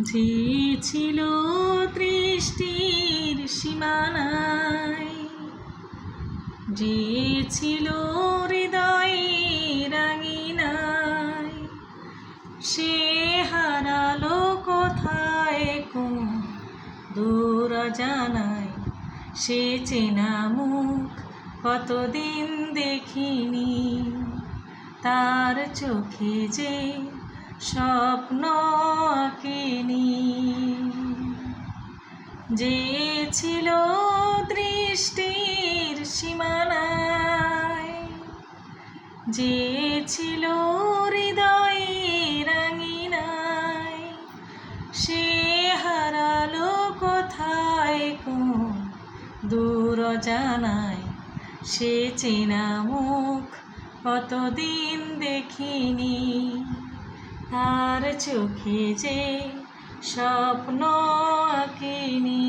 যে ছিল দৃষ্টির সীমানায়, যে ছিল হৃদয়ের আঙিনায়, সে হারালো কোথায় কোন দূর জানায়। সে চেনা মুখ কতদিন দেখিনি, তার চোখে যে স্বপ্ন আঁকেনি। যে ছিল দৃষ্টির সীমানায়, যে ছিল হৃদয়ের আঙিনায়, সে হারালো কোথায় কোন দূর জানায়। সে চেনা মুখ কতদিন দেখিনি, তার চোখে যে স্বপ্ন আঁকেনি।